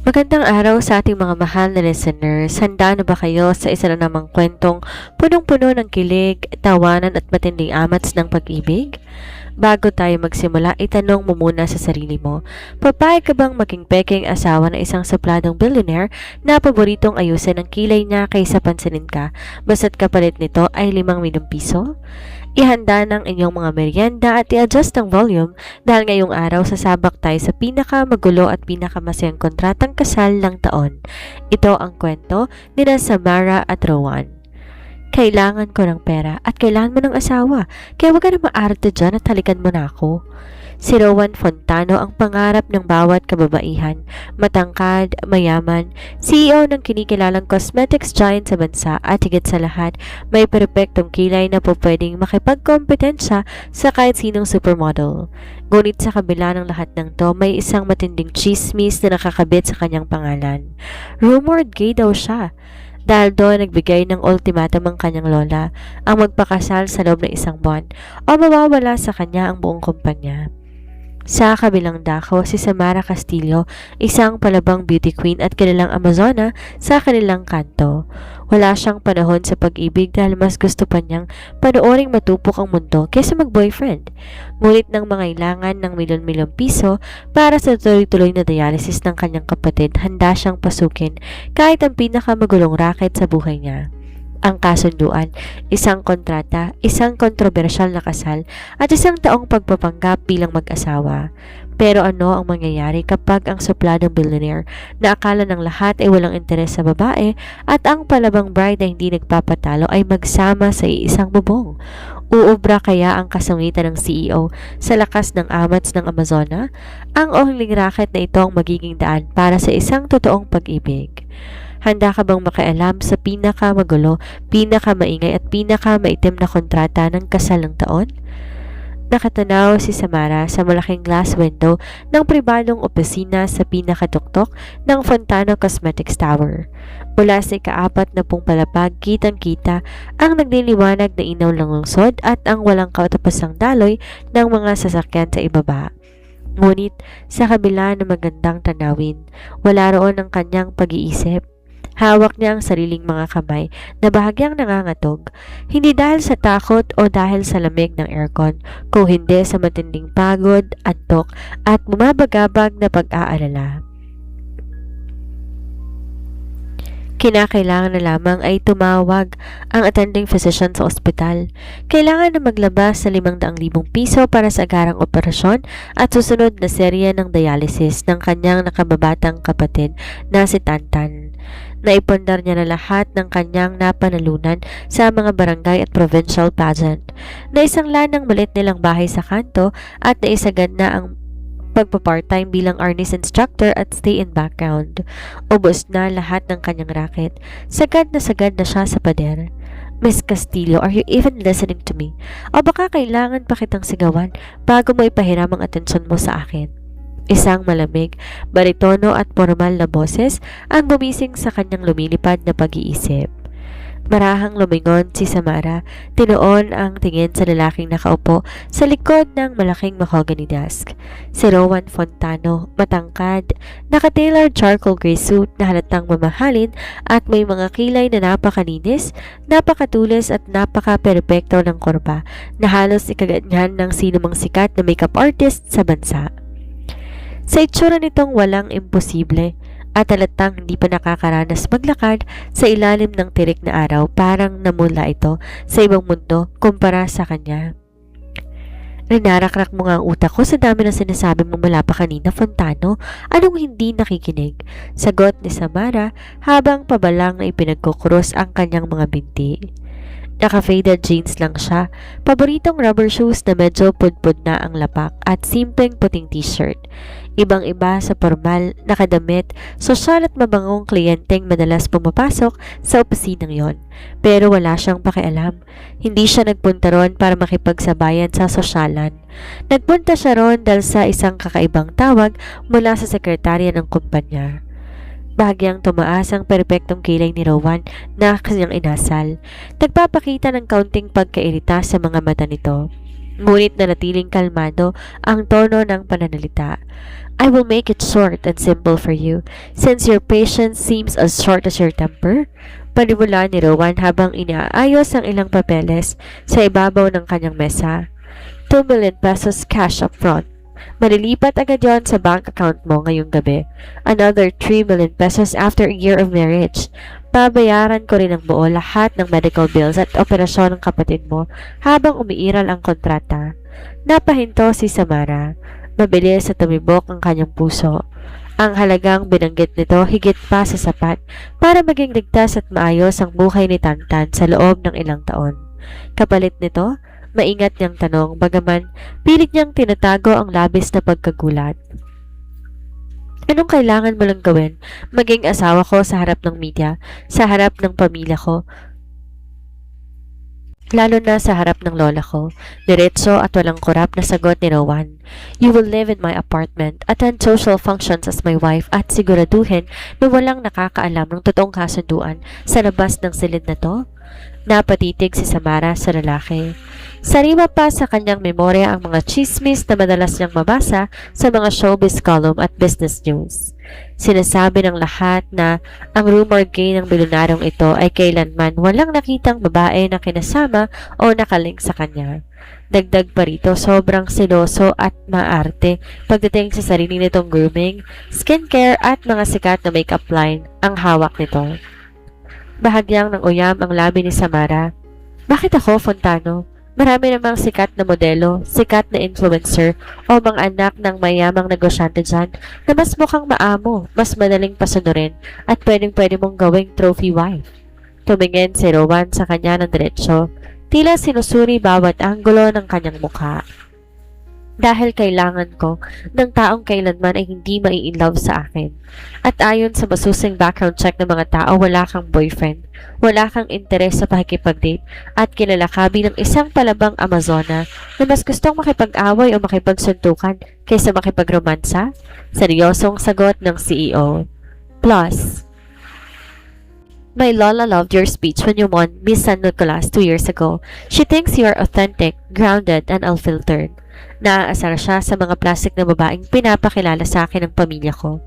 Magandang araw sa ating mga mahal na listeners. Handa na ba kayo sa isa na namang kwentong punong-puno ng kilig, tawanan at matinding amats ng pag-ibig? Bago tayo magsimula, itanong mo muna sa sarili mo, papayag ka bang maging peking asawa ng isang supladong billionaire na paboritong ayusin ang kilay niya kaysa pansinin ka, basta't kapalit nito ay 5 milyong piso? Ihanda ng inyong mga merienda at i-adjust ang volume dahil ngayong araw sasabak tayo sa pinakamagulo at pinakamasayang kontratang kasal ng taon. Ito ang kwento ni Samara at Rowan. Kailangan ko ng pera at kailangan mo ng asawa, kaya wag ka na maarte dyan at halikan mo na ako. Si Rowan Fontano ang pangarap ng bawat kababaihan, matangkad, mayaman, CEO ng kinikilalang cosmetics giant sa bansa at higit sa lahat, may perpektong kilay na po pwedeng makipagkompetensya sa kahit sinong supermodel. Ngunit sa kabila ng lahat ng to, may isang matinding chismis na nakakabit sa kanyang pangalan. Rumored gay daw siya. Dahil doon nagbigay ng ultimatum ang kanyang lola, ang magpakasal sa loob ng 1 buwan o mawawala sa kanya ang buong kumpanya. Sa kabilang dako, si Samara Castillo, isang palabang beauty queen at kilalang Amazona sa kanilang kanto. Wala siyang panahon sa pag-ibig dahil mas gusto pa niyang panooring matupok ang mundo kaysa mag-boyfriend. Ngunit nang mangailangan ng milyon-milyong piso para sa tuloy-tuloy na dialysis ng kanyang kapatid, handa siyang pasukin kahit ang pinakamagulong racket sa buhay niya. Ang kasunduan, isang kontrata, isang kontrobersyal na kasal, at 1 taong pagpapanggap bilang mag-asawa. Pero ano ang mangyayari kapag ang supladong billionaire na akala ng lahat ay walang interes sa babae at ang palabang bride na hindi nagpapatalo ay magsama sa iisang bubong? Uubra kaya ang kasungitan ng CEO sa lakas ng amats ng Amazona? Ang onling racket na ito ang magiging daan para sa isang totoong pag-ibig. Handa ka bang makialam sa pinakamagulo, pinakamaingay at pinakamaitim na kontrata ng kasal ng taon? Nakatanaw si Samara sa malaking glass window ng pribadong opisina sa pinakatuktok ng Fontano Cosmetics Tower. Mula sa ika-4 na palapag, kitang-kita ang nagliliwanag na inaw ng lungsod at ang walang katapusang daloy ng mga sasakyan sa ibaba. Ngunit sa kabila ng magandang tanawin, wala roon ang kanyang pag-iisip. Hawak niya ang sariling mga kamay na bahagyang nangangatog, hindi dahil sa takot o dahil sa lamig ng aircon, kung hindi sa matinding pagod, antok at bumabagabag na pag-aalala. Kinakailangan na lamang ay tumawag ang attending physician sa ospital. Kailangan na maglabas sa 500,000 piso para sa agarang operasyon at susunod na serye ng dialysis ng kanyang nakababatang kapatid na si Tantan. Naipundar niya na lahat ng kanyang napanalunan sa mga barangay at provincial pageant. Naisangla ng malit nilang bahay sa kanto at naisagad na ang pagpa-part-time bilang artist instructor at stay-in background. Ubos na lahat ng kanyang racket. Sagad na siya sa pader. Miss Castillo, are you even listening to me? O baka kailangan pa kitang sigawan bago mo ipahiram ang atensyon mo sa akin? Isang malamig, baritono at formal na boses ang bumising sa kanyang lumilipad na pag-iisip. Marahang lumingon si Samara, tinuon ang tingin sa lalaking nakaupo sa likod ng malaking mahogany desk. Si Rowan Fontano, matangkad, naka-tailored charcoal gray suit na halatang mamahalin at may mga kilay na napakalinis, napakatulis at napaka-perpekto ng korba na halos ikaganyan ng sinumang sikat na makeup artist sa bansa. Sa itsura nitong walang imposible at halatang hindi pa nakakaranas maglakad sa ilalim ng tirik na araw, parang namula ito sa ibang mundo kumpara sa kanya. Rinarakrak mo nga ang utak ko sa dami ng sinasabi mo mula pa kanina, Fontano. Anong hindi nakikinig? Sagot ni Samara habang pabalang na ipinagkukrus ang kanyang mga binti. Naka-faded jeans lang siya, paboritong rubber shoes na medyo pudpud na ang lapak at simpleng puting t-shirt. Ibang-iba sa formal, nakadamit, sosyal at mabangong kliyenteng madalas pumapasok sa opisinang yon. Pero wala siyang pakialam. Hindi siya nagpunta ron para makipagsabayan sa sosyalan. Nagpunta siya ron dahil sa isang kakaibang tawag mula sa sekretarya ng kumpanya. Bahagyang tumaas ang perpektong kilay ni Rowan na kanyang inasal. Nagpapakita ng kaunting pagkairita sa mga mata nito. Ngunit nanatiling kalmado ang tono ng pananalita. I will make it short and simple for you, since your patience seems as short as your temper. Panimula ni Rowan habang inaayos ang ilang papeles sa ibabaw ng kanyang mesa. 2 million pesos cash up front. Malilipat agad yon sa bank account mo ngayong gabi. Another 3 million pesos after a year of marriage. Babayaran ko rin ang buo lahat ng medical bills at operasyon ng kapatid mo habang umiiral ang kontrata. Napahinto si Samara. Mabilis sa tumibok ang kanyang puso. Ang halagang binanggit nito higit pa sa sapat para maging ligtas at maayos ang buhay ni Tantan sa loob ng ilang taon. Kapalit nito, maingat niyang tanong bagaman pilit niyang tinatago ang labis na pagkagulat. Anong kailangan mo lang gawin? Maging asawa ko sa harap ng media, sa harap ng pamilya ko, lalo na sa harap ng lola ko. Diretso at walang kurap na sagot ni Rowan. You will live in my apartment, attend social functions as my wife at siguraduhin na walang nakakaalam ng totoong kasunduan sa labas ng silid na to. Napatitig si Samara sa lalaki. Sariwa pa sa kanyang memorya ang mga chismis na madalas niyang mabasa sa mga showbiz column at business news. Sinasabi ng lahat na ang rumor gay ng milyonaryong ito ay kailanman walang nakitang babae na kinasama o nakaling sa kanya. Dagdag pa rito, sobrang seloso at maarte pagdating sa sarili nitong grooming, skincare at mga sikat na makeup line ang hawak nito. Bahagyang ng uyam ang labi ni Samara. Bakit ako, Fontano? Marami namang sikat na modelo, sikat na influencer o mga anak ng mayamang negosyante dyan na mas mukhang maamo, mas madaling pasunurin at pwedeng-pwede mong gawing trophy wife. Tumingin si Rowan sa kanya ng diretsyo, tila sinusuri bawat anggulo ng kanyang mukha. Dahil kailangan ko ng taong kailanman ay hindi mai-inlove sa akin. At ayon sa masusing background check ng mga tao, wala kang boyfriend, wala kang interes sa pakikipag-date, at kilala ka bilang isang palabang Amazona na mas gustong makipag-away o makipagsuntukan kaysa makipag-romansa? Seryosong sagot ng CEO. Plus, my Lola loved your speech when you won Miss San Nicolas 2 years ago. She thinks you are authentic, grounded, and unfiltered. Naaasar siya sa mga plastic na babaeng pinapakilala sa akin ng pamilya ko.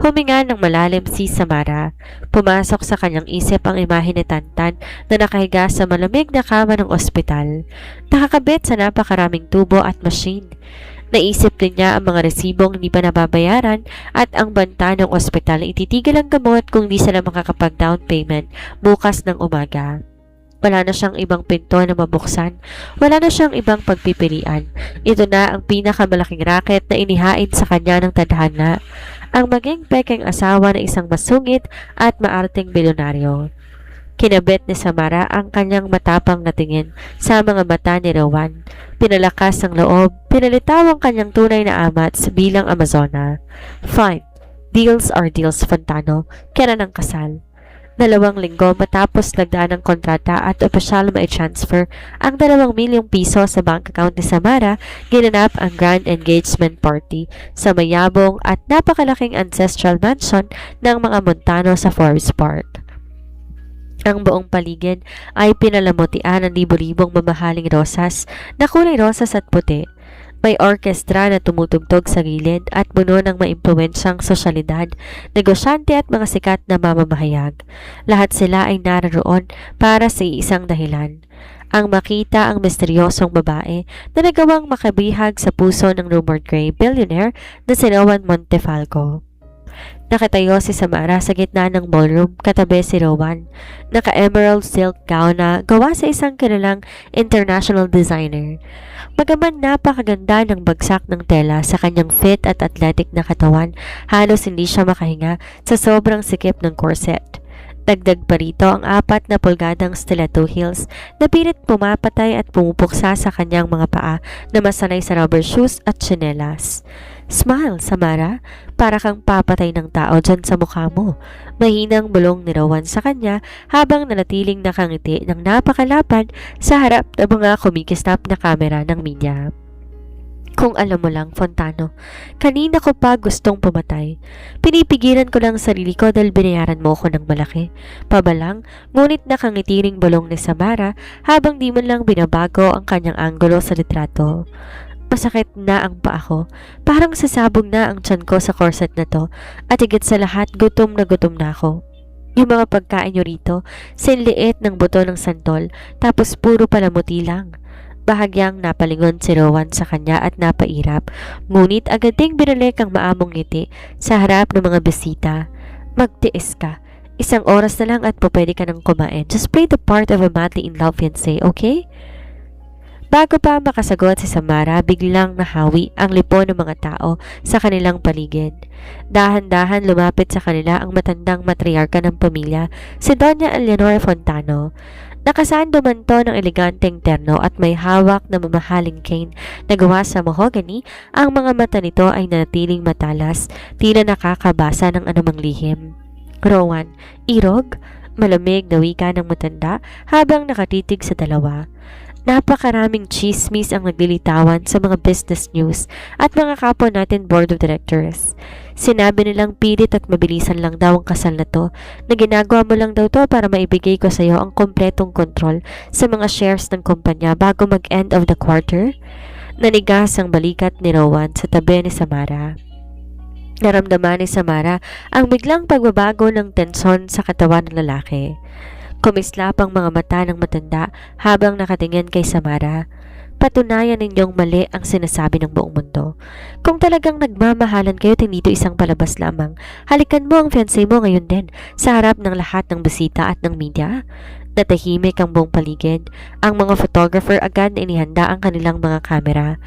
Huminga ng malalim si Samara. Pumasok sa kanyang isip ang imahe ni Tantan na nakahiga sa malamig na kama ng ospital. Nakakabit sa napakaraming tubo at machine. Naisip din niya ang mga resibong hindi pa nababayaran at ang banta ng ospital na ititigil ang gamot kung di sila makakapag-down payment bukas ng umaga. Wala na siyang ibang pinto na mabuksan. Wala na siyang ibang pagpipilian. Ito na ang pinakamalaking racket na inihain sa kanya ng tadhana. Ang maging pekeng asawa ng isang masungit at maarting bilyonaryo. Kinabit ni Samara ang kanyang matapang na tingin sa mga mata ni Rowan. Pinalakas ang loob, pinalitaw ang kanyang tunay na amats bilang Amazona. Fine. Deals are deals, Fontano. Kailan ang kasal? 2 linggo matapos lagdaan ng kontrata at opisyal mai-transfer ang 2 milyong piso sa bank account ni Samara, ginanap ang grand engagement party sa mayabong at napakalaking ancestral mansion ng mga Montano sa Forest Park. Ang buong paligid ay pinalamutian ng libo-libong mamahaling rosas na kulay rosas at puti. May orkestra na tumutugtog sa gilid at puno ng maimpluwensyang sosyalidad, negosyante at mga sikat na mamamahayag. Lahat sila ay naroon para sa isang dahilan. Ang makita ang misteryosong babae na nagawang makabihag sa puso ng rumored gray billionaire na si Rowan Montefalco. Nakatayo si Samara sa gitna ng ballroom katabi si Rowan. Naka-emerald silk gown na gawa sa isang kilalang international designer. Bagaman napakaganda ng bagsak ng tela sa kanyang fit at athletic na katawan, halos hindi siya makahinga sa sobrang sikip ng corset. Dagdag pa rito ang 4 na pulgadang stiletto heels na pilit pumapatay at pumupuksa sa kanyang mga paa na masanay sa rubber shoes at tsinelas. Smile, Samara, para kang papatay ng tao dyan sa mukha mo. Mahinang bulong ni Rowan sa kanya habang nanatiling nakangiti ng napakalapad sa harap ng mga kumikistap na kamera ng media. Kung alam mo lang, Fontano, kanina ko pa gustong pumatay. Pinipigilan ko lang sarili ko dahil binayaran mo ako ng malaki. Pabalang, ngunit nakangitiring bulong ni Samara habang di man lang binabago ang kanyang anggulo sa litrato. Masakit na ang paa ko. Parang sasabog na ang tiyan ko sa corset na to at higit sa lahat gutom na ako. Yung mga pagkain nyo rito, sinliit ng buto ng santol tapos puro palamuti lang. Bahagyang napalingon si Rowan sa kanya at napairap, ngunit agad ding binalik ang maamong ngiti sa harap ng mga bisita. Magtiis ka. 1 oras na lang at pupwede ka nang kumain. Just play the part of a madly in love fiancé, okay? Bago pa makasagot si Samara, biglang nahawi ang lipo ng mga tao sa kanilang paligid. Dahan-dahan lumapit sa kanila ang matandang matriarka ng pamilya, si Doña Eleanor Fontano. Nakasando man to ng eleganteng terno at may hawak na mamahaling cane na gawa sa mahogany, ang mga mata nito ay nanatiling matalas, tila nakakabasa ng anumang lihim. Rowan, irog, malamig na wika ng matanda habang nakatitig sa dalawa. Napakaraming chismis ang naglilitawan sa mga business news at mga kapwa natin board of directors. Sinabi nilang pilit at mabilisan lang daw ang kasal na to, na ginagawa mo lang daw to para maibigay ko sa iyo ang kompletong kontrol sa mga shares ng kumpanya bago mag-end of the quarter. Nanigas ang balikat ni Rowan sa tabi ni Samara. Naramdaman ni Samara ang biglang pagbabago ng tensyon sa katawan ng lalaki. Kumislap ang mga mata ng matanda habang nakatingin kay Samara. Patunayan ninyong mali ang sinasabi ng buong mundo. Kung talagang nagmamahalan kayo, hindi ito isang palabas lamang. Halikan mo ang fiancé mo ngayon din sa harap ng lahat ng bisita at ng media. Natahimik ang buong paligid. Ang mga photographer agad na inihanda ang kanilang mga kamera.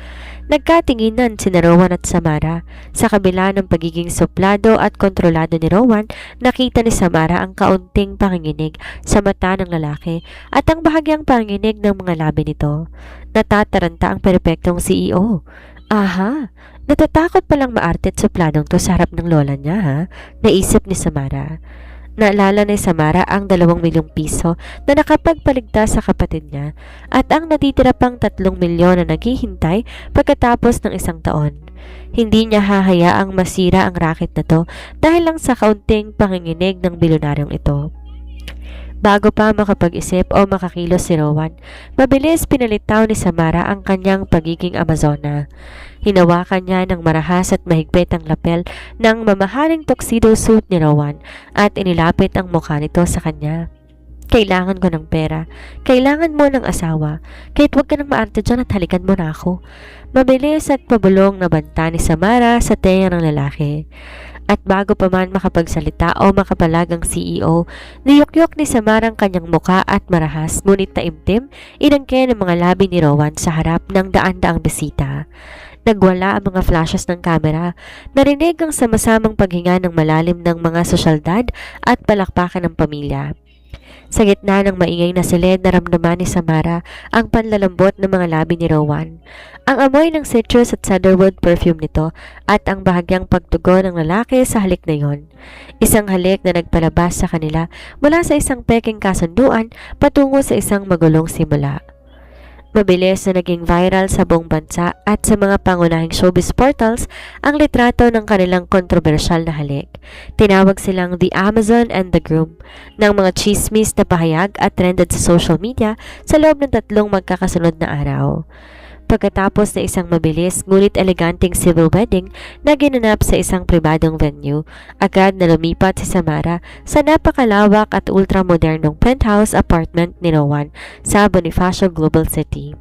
Nagkatinginan si Rowan at Samara. Sa kabila ng pagiging suplado at kontrolado ni Rowan, nakita ni Samara ang kaunting panginginig sa mata ng lalaki at ang bahagyang panginginig ng mga labi nito. Natataranta ang perpektong CEO. Aha, natatakot palang maarte at supladong to sa harap ng lola niya, ha? Naisip ni Samara. Naalala ni Samara ang 2 milyong piso na nakapagpaligtas sa kapatid niya at ang natitira pang 3 milyon na naghihintay pagkatapos ng 1 taon. Hindi niya hahayaang masira ang racket na to dahil lang sa kaunting panginginig ng bilyonaryong ito. Bago pa makapag-isip o makakilos si Rowan, mabilis pinalitaw ni Samara ang kanyang pagiging Amazona. Hinawakan niya ng marahas at mahigpit ang lapel ng mamahaling tuxedo suit ni Rowan at inilapit ang mukha nito sa kanya. Kailangan ko ng pera. Kailangan mo ng asawa. Kahit huwag ka nang maarte dyan at halikan mo na ako. Mabilis at pabulong na banta ni Samara sa tenga ng lalaki. At bago pa man makapagsalita o makapalag ang CEO, niyukyok ni Samara ang kanyang muka at marahas, ngunit taimtim, inangke ng mga labi ni Rowan sa harap ng daan-daang bisita. Nagwala ang mga flashes ng kamera, narinig ang sama-samang paghinga ng malalim ng mga sosyaldad at palakpakan ng pamilya. Sa gitna ng maingay na silid, naramdaman ni Samara ang panlalambot ng mga labi ni Rowan. Ang amoy ng citrus at cedarwood perfume nito at ang bahagyang pagtugon ng lalaki sa halik na yon. Isang halik na nagpalabas sa kanila mula sa isang peking kasunduan patungo sa isang magulong simula. Mabilis na naging viral sa buong bansa at sa mga pangunahing showbiz portals ang litrato ng kanilang kontrobersyal na halik. Tinawag silang The Amazon and the Groom ng mga chismis na pahayag at trended sa social media sa loob ng 3 magkakasunod na araw. Pagkatapos na isang mabilis ngunit eleganteng civil wedding na ginanap sa isang pribadong venue, agad na lumipat si Samara sa napakalawak at ultramodernong penthouse apartment ni Rowan sa Bonifacio Global City.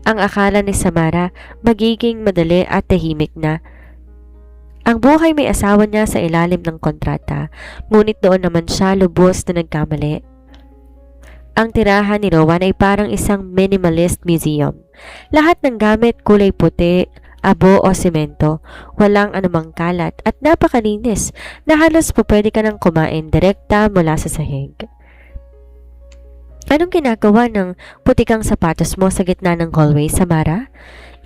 Ang akala ni Samara magiging madali at tahimik na ang buhay may asawa niya sa ilalim ng kontrata, ngunit doon naman siya lubos na nagkamali. Ang tirahan ni Rowan ay parang isang minimalist museum. Lahat ng gamit kulay puti, abo o semento, walang anumang kalat at napakalinis na halos pwede ka nang kumain direkta mula sa sahig. Anong ginagawa ng putikang sapatos mo sa gitna ng hallway, Samara?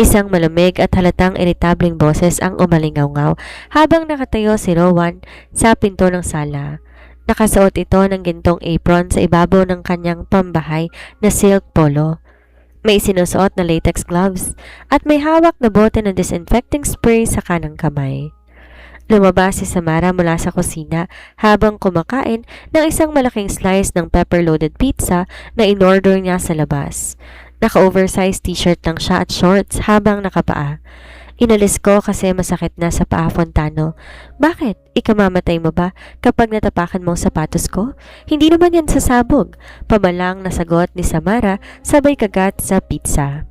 Isang malamig at halatang iritableng boses ang umalingaw-ngaw habang nakatayo si Rowan sa pinto ng sala. Nakasuot ito ng gintong apron sa ibabaw ng kanyang pambahay na silk polo. May sinusuot na latex gloves at may hawak na bote ng disinfecting spray sa kanang kamay. Lumabas si Samara mula sa kusina habang kumakain ng isang malaking slice ng pepper-loaded pizza na in-order niya sa labas. Naka-oversized t-shirt lang siya at shorts habang nakapaa. Inalis ko kasi masakit na sa paa, Fontano. Bakit? Ikamamatay mo ba kapag natapakan mo ang sapatos ko? Hindi naman yan sasabog. Pamalang na sagot ni Samara sabay kagat sa pizza.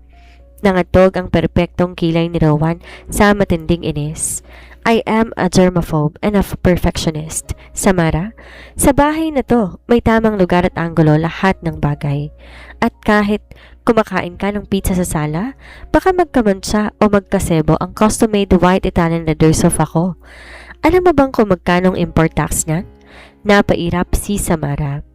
Nangatog ang perpektong kilay ni Rowan sa matinding inis. I am a germaphobe and a perfectionist. Samara, sa bahay na to, may tamang lugar at anggulo lahat ng bagay. At kahit kumakain ka ng pizza sa sala, baka magkamantsa o magkasebo ang custom-made white Italian leather sofa ko. Alam mo bang kung magkanong import tax niyan? Napairap si Samara.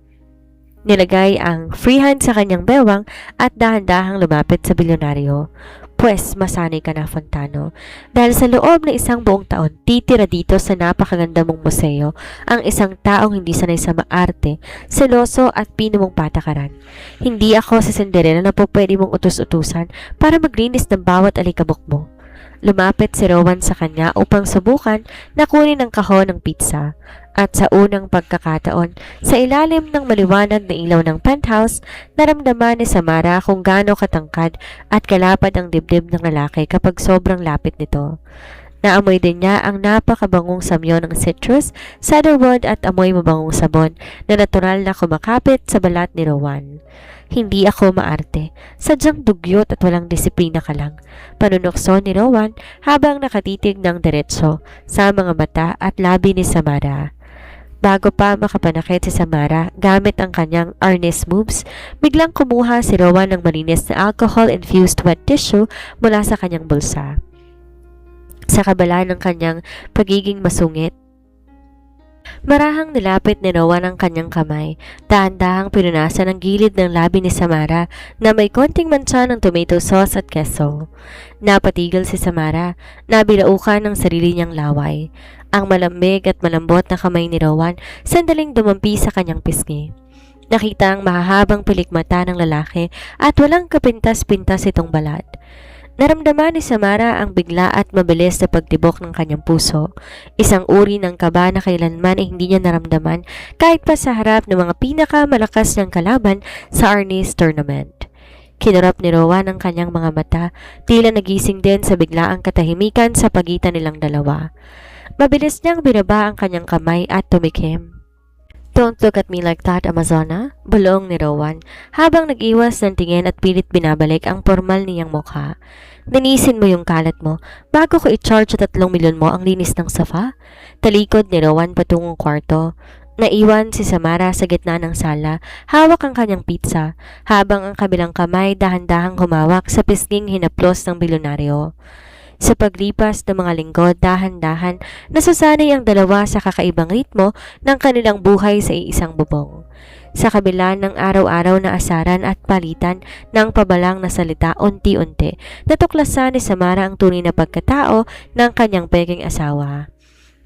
Nilagay ang freehand sa kanyang bewang at dahan-dahang lumapit sa bilyonaryo. Pwes, masanay ka na, Fontano. Dahil sa loob ng isang buong taon, titira dito sa napakaganda mong museo ang isang taong hindi sanay sa maarte, seloso at pinumong patakaran. Hindi ako sa Cinderella na po pwede mong utus-utusan para maglinis ng bawat alikabok mo. Lumapit si Rowan sa kanya upang subukan na kunin ang kahon ng pizza. At sa unang pagkakataon, sa ilalim ng maliwanag na ilaw ng penthouse, naramdaman ni Samara kung gaano katangkad at kalapad ang dibdib ng lalaki kapag sobrang lapit nito. Naamoy din niya ang napakabangong samyo ng citrus, cedarwood at amoy mabangong sabon na natural na kumakapit sa balat ni Rowan. Hindi ako maarte, sadyang dugyot at walang disiplina ka lang. Panunukso ni Rowan habang nakatitig ng diretso sa mga mata at labi ni Samara. Bago pa makapanakit si Samara gamit ang kanyang earnest moves, biglang kumuha si Rowan ng malinis na alcohol-infused wet tissue mula sa kanyang bulsa. Sa kabala ng kanyang pagiging masungit, marahang nilapit ni Rowan ang kanyang kamay, dahan-dahang pinunasan ang gilid ng labi ni Samara na may konting mancha ng tomato sauce at keso. Napatigil si Samara, nabilaukan ng sarili niyang laway. Ang malamig at malambot na kamay ni Rowan sandaling dumampi sa kanyang pisngi. Nakita ang mahahabang pilikmata ng lalaki at walang kapintas-pintas itong balat. Naramdaman ni Samara ang bigla at mabilis na pagtibok ng kanyang puso. Isang uri ng kaba na kailanman ay hindi niya naramdaman kahit pa sa harap ng mga pinakamalakas niyang kalaban sa Arnis tournament. Kinurap ni Rowan ang kanyang mga mata, tila nagising din sa biglaang katahimikan sa pagitan nilang dalawa. Mabilis niyang binaba ang kanyang kamay at tumikim. Don't look at me like that, Amazona, bulong ni Rowan habang nag-iwas ng tingin at pilit binabalik ang formal niyang mukha. Ninisin mo yung kalat mo bago ko i-charge sa 3 milyon mo ang linis ng sofa. Talikod ni Rowan patungong kwarto. Naiwan si Samara sa gitna ng sala, hawak ang kanyang pizza, habang ang kabilang kamay dahan-dahang humawak sa pisnging hinaplos ng bilyonaryo. Sa paglipas ng mga linggo, dahan-dahan, nasasanay ang dalawa sa kakaibang ritmo ng kanilang buhay sa iisang bubong. Sa kabila ng araw-araw na asaran at palitan ng pabalang na salita, unti-unti, natuklasan ni Samara ang tunay na pagkatao ng kanyang peking asawa.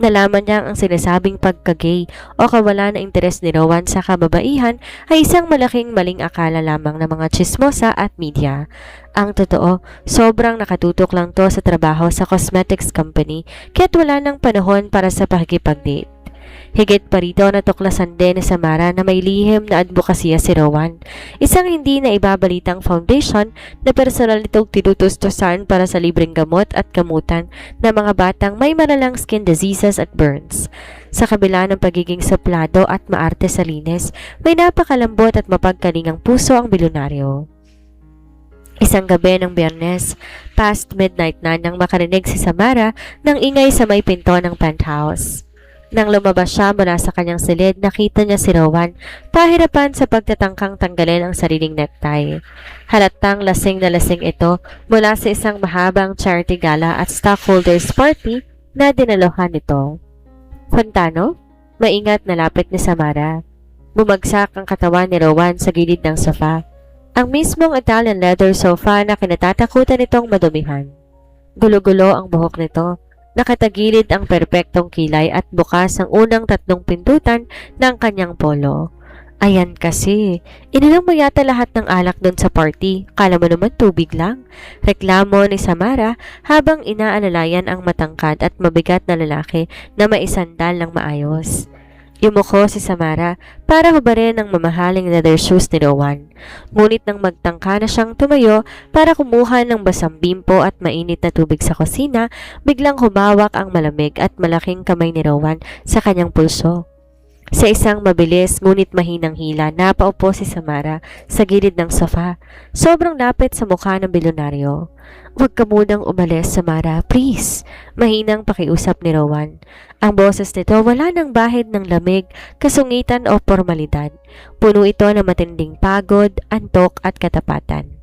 Nalaman niyang ang sinasabing pagka-gay o kawalan na interes ni Rowan sa kababaihan ay isang malaking maling akala lamang ng mga tsismosa at media. Ang totoo, sobrang nakatutok lang to sa trabaho sa cosmetics company kaya't wala nang panahon para sa pakikipag-date. Higit pa rito, natuklasan din ni Samara na may lihim na advokasya si Rowan, isang hindi na ibabalitang foundation na personal nitong tinutustusan para sa libreng gamot at gamutan ng mga batang may malalang skin diseases at burns. Sa kabila ng pagiging suplado at maarte sa linis, may napakalambot at mapagkalingang puso ang bilyonaryo. Isang gabi ng Biyernes, past midnight na nang makarinig si Samara ng ingay sa may pinto ng penthouse. Nang lumabas siya mula sa kanyang silid, nakita niya si Rowan, pahirapan sa pagtatangkang tanggalin ang sariling necktie. Halatang lasing na lasing ito mula sa isang mahabang charity gala at stockholders party na dinaluhan nito. Fontano? Maingat na lapit ni Samara. Bumagsak ang katawan ni Rowan sa gilid ng sofa. Ang mismong Italian leather sofa na kinatatakutan nitong madumihan. Gulo-gulo ang buhok nito. Nakatagilid ang perpektong kilay at bukas ang unang 3 pindutan ng kanyang polo. Ayan kasi, ininom mo yata lahat ng alak doon sa party. Kala mo naman tubig lang. Reklamo ni Samara habang inaalalayan ang matangkad at mabigat na lalaki na maisandal ng maayos. Yumuko si Samara para hubarin ang mamahaling leather shoes ni Rowan. Ngunit nang magtangka na siyang tumayo para kumuha ng basang bimpo at mainit na tubig sa kusina, biglang humawak ang malamig at malaking kamay ni Rowan sa kanyang pulso. Sa isang mabilis ngunit mahinang hila, napaupo si Samara sa gilid ng sofa. Sobrang lapit sa mukha ng bilyonaryo. "Huwag ka munang umalis, Samara, please." Mahinang pakiusap ni Rowan. Ang boses nito wala ng bahid ng lamig, kasungitan o formalidad. Puno ito ng matinding pagod, antok at katapatan.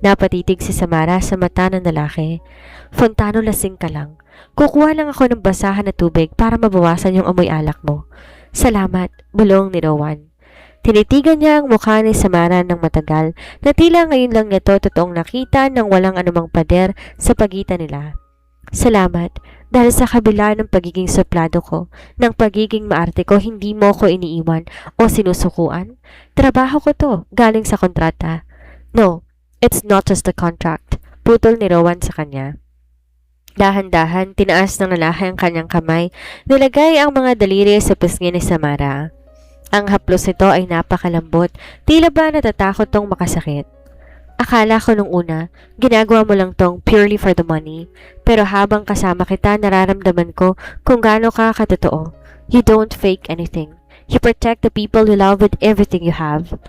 Napatitig si Samara sa mata ng lalaki. "Fontano, lasing ka lang. Kukuha lang ako ng basahan na tubig para mabawasan yung amoy alak mo." "Salamat," bulong ni Rowan. Tinitigan niya ang mukha ni Samara ng matagal na tila ngayon lang nito totoong nakita ng walang anumang pader sa pagitan nila. "Salamat, dahil sa kabila ng pagiging suplado ko, ng pagiging maarte ko, hindi mo ko iniiwan o sinusukuan. Trabaho ko to, galing sa kontrata." "No, it's not just a contract," putol ni Rowan sa kanya. Dahan-dahan, tinaas ng lalaki ang kanyang kamay, nilagay ang mga daliri sa pisngi ni Samara. Ang haplos nito ay napakalambot, tila ba natatakot tong makasakit. "Akala ko nung una, ginagawa mo lang tong purely for the money, pero habang kasama kita nararamdaman ko kung gaano ka katotoo. You don't fake anything. You protect the people you love with everything you have."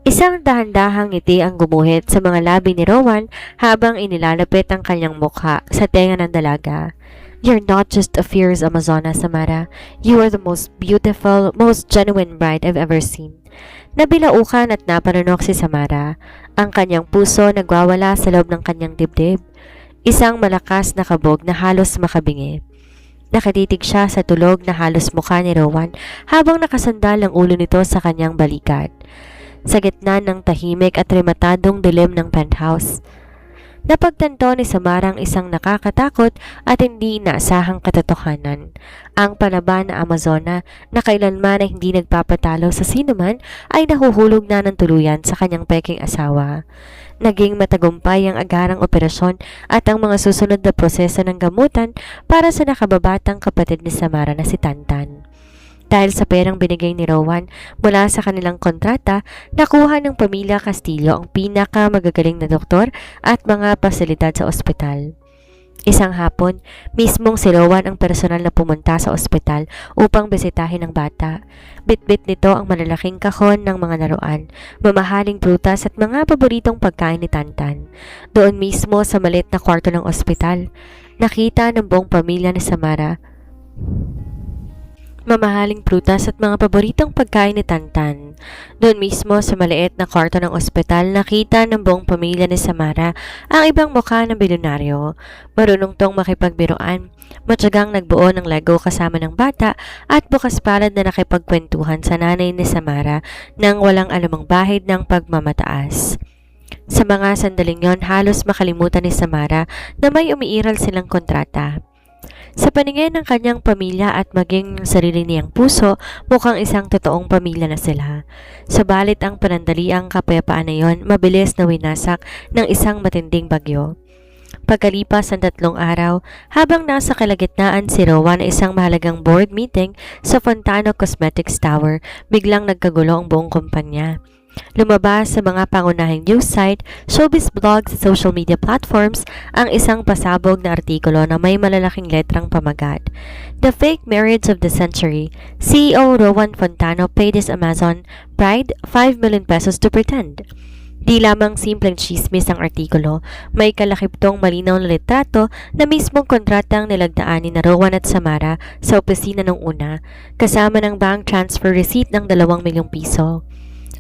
Isang dahan-dahang ngiti ang gumuhit sa mga labi ni Rowan habang inilalapit ang kanyang mukha sa tenga ng dalaga. "You're not just a fierce Amazona, Samara. You are the most beautiful, most genuine bride I've ever seen." Nabilaukan at napanunok si Samara. Ang kanyang puso nagwawala sa loob ng kanyang dibdib. Isang malakas na kabog na halos makabingi. Nakatitig siya sa tulog na halos mukha ni Rowan habang nakasandal ang ulo nito sa kanyang balikat. Sa gitna ng tahimik at rematadong dilim ng penthouse, napagtanto ni Samara ang isang nakakatakot at hindi inaasahang katotohanan. Ang palaban na Amazona na kailanman ay hindi nagpapatalo sa sinuman ay nahuhulog na ng tuluyan sa kanyang peking asawa. Naging matagumpay ang agarang operasyon at ang mga susunod na proseso ng gamutan para sa nakababatang kapatid ni Samara na si Tantan. Dahil sa perang binigay ni Rowan mula sa kanilang kontrata, nakuha ng pamilya Castillo ang pinakamagagaling na doktor at mga pasilidad sa ospital. Isang hapon, mismong si Rowan ang personal na pumunta sa ospital upang bisitahin ang bata. Bitbit nito ang malalaking kahon ng mga laruan, mamahaling prutas at mga paboritong pagkain ni Tantan. Doon mismo sa maliit na kwarto ng ospital, nakita ng buong pamilya ni Samara mamahaling prutas at mga paboritong pagkain ni Tantan. Doon mismo sa maliit na kwarto ng ospital, nakita ng buong pamilya ni Samara ang ibang mukha ng bilyonaryo. Marunong tong makipagbiruan, matyagang nagbuo ng Lego kasama ng bata at bukas palad na nakipagkwentuhan sa nanay ni Samara nang walang anumang bahid ng pagmamataas. Sa mga sandaling yon, halos makalimutan ni Samara na may umiiral silang kontrata. Sa paningin ng kanyang pamilya at maging ng sarili niyang puso, mukhang isang totoong pamilya na sila. Subalit ang panandaliang kapayapaan na yon, mabilis na winasak ng isang matinding bagyo. Pagkalipas ng 3 araw, habang nasa kalagitnaan si Rowan na isang mahalagang board meeting sa Fontano Cosmetics Tower, biglang nagkagulo ang buong kumpanya. Lumabas sa mga pangunahing news site, showbiz blogs at social media platforms ang isang pasabog na artikulo na may malalaking letrang pamagat. "The fake marriage of the century. CEO Rowan Fontano paid his Amazon bride 5 million pesos to pretend." Di lamang simpleng chismis ang artikulo, may kalakiptong malinaw na litrato na mismong kontratang nilagdaan ni Rowan at Samara sa opisina nung una, kasama ng bank transfer receipt ng 2 milyong piso.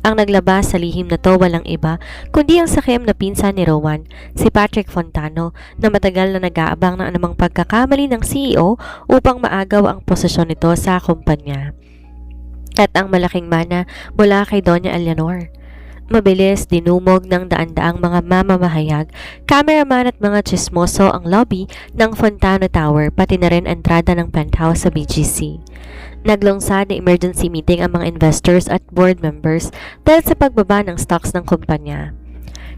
Ang naglabas sa lihim na to walang iba kundi ang sakim na pinsan ni Rowan, si Patrick Fontano, na matagal na nag-aabang ng anumang pagkakamali ng CEO upang maagaw ang posisyon nito sa kumpanya. At ang malaking mana mula kay Doña Eleanor. Mabilis dinumog ng daan-daang mga mamamahayag, cameraman at mga chismoso ang lobby ng Fontano Tower, pati na rin entrada ng penthouse sa BGC. Naglungsad na emergency meeting ang mga investors at board members dahil sa pagbaba ng stocks ng kumpanya.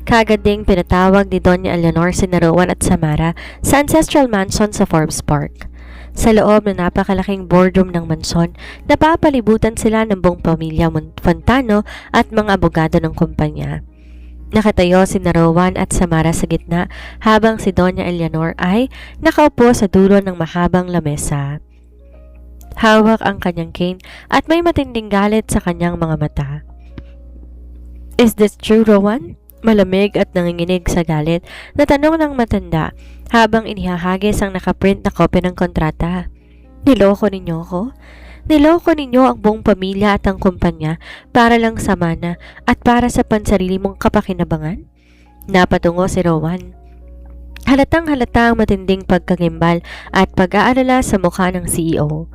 Kaagad ding pinatawag ni Doña Eleanor sina Rowan at Samara sa ancestral mansion sa Forbes Park. Sa loob ng napakalaking boardroom ng mansyon, napapalibutan sila ng buong pamilya Fontano at mga abogado ng kumpanya. Nakatayo si Rowan at Samara sa gitna habang si Doña Eleanor ay nakaupo sa dulo ng mahabang lamesa. Hawak ang kanyang cane at may matinding galit sa kanyang mga mata. "Is this true, Rowan?" Malamig at nanginginig sa galit na tanong ng matanda habang inihahagis ang nakaprint na kopya ng kontrata. "Niloko ninyo ako? Niloko ninyo ang buong pamilya at ang kumpanya para lang sa mana at para sa pansarili mong kapakinabangan?" Napatungo si Rowan. Halatang halata ang matinding pagkagimbal at pag-aalala sa mukha ng CEO.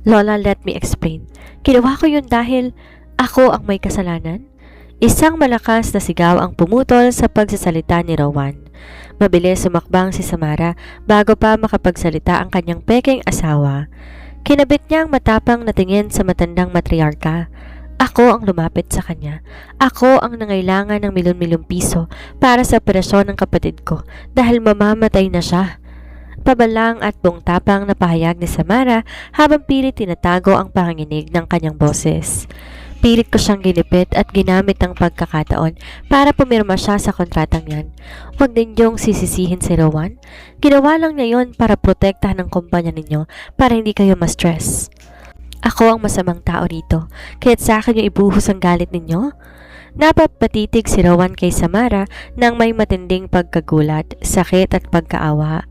"Lola, let me explain. Ginawa ko yun dahil ako ang may kasalanan?" Isang malakas na sigaw ang pumutol sa pagsasalita ni Rowan. Mabilis sumakbang si Samara bago pa makapagsalita ang kanyang peking asawa. Kinabit niya ang matapang na tingin sa matandang matriarka. Ako ang lumapit sa kanya. Ako ang nangailangan ng milyon-milyong piso para sa operasyon ng kapatid ko dahil mamamatay na siya. Pabalang at buong tapang na pahayag ni Samara habang pilit tinatago ang panginginig ng kanyang boses. Pilit ko siyang ginipit at ginamit ang pagkakataon para pumirma siya sa kontratang yan. Huwag ninyong sisisihin si Rowan. Ginawa lang niya yon para protektahan ang kumpanya ninyo para hindi kayo ma-stress. Ako ang masamang tao rito, kaya't sa akin yung ibuhos ang galit ninyo? Napapatitig si Rowan kay Samara nang may matinding pagkagulat, sakit at pagkaawa.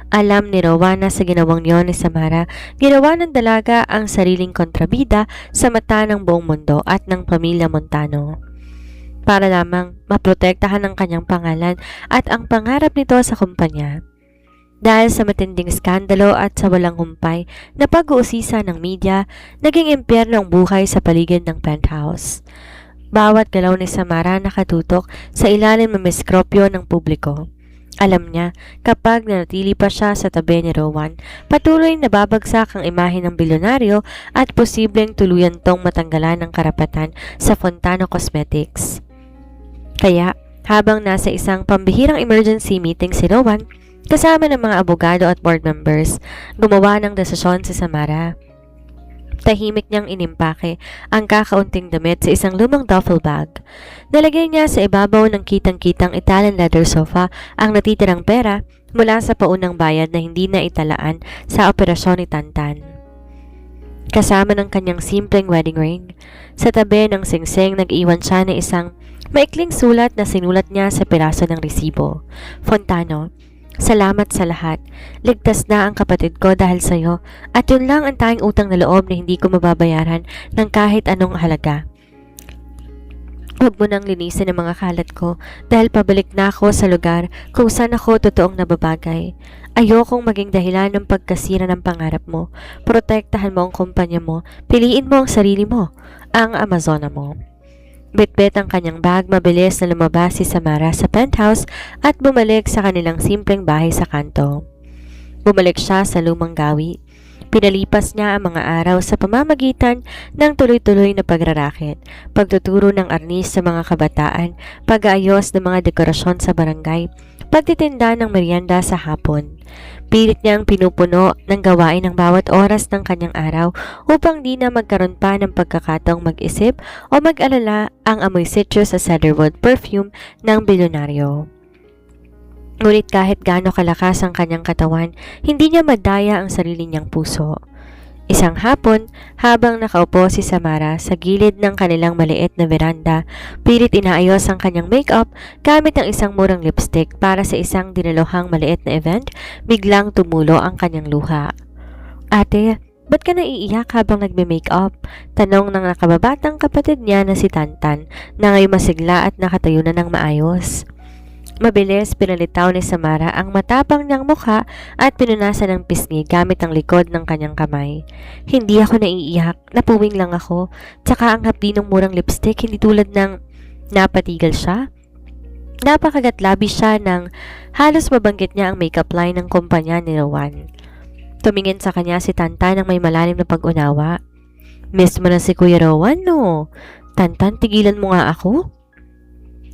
Alam ni Rowan na sa ginawang niyon ni Samara, ginawa ng dalaga ang sariling kontrabida sa mata ng buong mundo at ng pamilya Montano. Para lamang maprotektahan ang kanyang pangalan at ang pangarap nito sa kumpanya. Dahil sa matinding skandalo at sa walang humpay na pag-uusisa ng media, naging impyerno ang buhay sa paligid ng penthouse. Bawat galaw ni Samara nakatutok sa ilalim ng miskropyo ng publiko. Alam niya, kapag nanatili pa siya sa tabi ni Rowan, patuloy na babagsak ang imahe ng bilyonaryo at posibleng tuluyan tong matanggalan ng karapatan sa Fontano Cosmetics. Kaya, habang nasa isang pambihirang emergency meeting si Rowan, kasama ng mga abogado at board members, gumawa ng desisyon si Samara. Tahimik niyang inimpake ang kakaunting damit sa isang lumang duffel bag. Nalagay niya sa ibabaw ng kitang-kitang Italian leather sofa ang natitirang pera mula sa paunang bayad na hindi na italaan sa operasyon ni Tantan. Kasama ng kanyang simpleng wedding ring, sa tabi ng singsing nag-iwan siya ng isang maikling sulat na sinulat niya sa piraso ng resibo. "Fontano, salamat sa lahat. Ligtas na ang kapatid ko dahil sa'yo at yun lang ang tanging utang na loob na hindi ko mababayaran ng kahit anong halaga. Huwag mo nang linisin ang mga kalat ko dahil pabalik na ako sa lugar kung saan ako totoong nababagay. Ayokong maging dahilan ng pagkasira ng pangarap mo. Protektahan mo ang kumpanya mo. Piliin mo ang sarili mo, ang Amazona mo." Bitbit ang kanyang bag, mabilis na lumabas si Samara sa penthouse at bumalik sa kanilang simpleng bahay sa kanto. Bumalik siya sa lumang gawi. Pinalipas niya ang mga araw sa pamamagitan ng tuloy-tuloy na pagrarakit, pagtuturo ng arnis sa mga kabataan, pag-aayos ng mga dekorasyon sa barangay, pagtitinda ng merienda sa hapon. Pilit niyang pinupuno ng gawain ng bawat oras ng kanyang araw upang di na magkaroon pa ng pagkakataong mag-isip o mag-alala ang amoy citrus sa cedarwood perfume ng bilyonaryo. Ngunit kahit gaano kalakas ang kanyang katawan, hindi niya madaya ang sarili niyang puso. Isang hapon, habang nakaupo si Samara sa gilid ng kanilang maliit na veranda, pilit inaayos ang kanyang makeup gamit ang isang murang lipstick para sa isang dinaluhang maliit na event, biglang tumulo ang kanyang luha. "Ate, ba't ka naiiyak habang nagme-makeup?" Tanong ng nakababatang kapatid niya na si Tantan na ngayon masigla at nakatayo na ng maayos. Mabilis pinalitaw ni Samara ang matapang niyang mukha at pinunasan ng pisngi gamit ang likod ng kanyang kamay. "Hindi ako naiiyak, napuwing lang ako. Tsaka ang hapdi ng murang lipstick, hindi tulad ng..." Napatigal siya. Napakagatlabi siya nang halos mabanggit niya ang makeup line ng kumpanya ni Rowan. Tumingin sa kanya si Tanta ng may malalim na pag-unawa. Miss mo na si Kuya Rowan, no? Tantan, tigilan mo nga ako.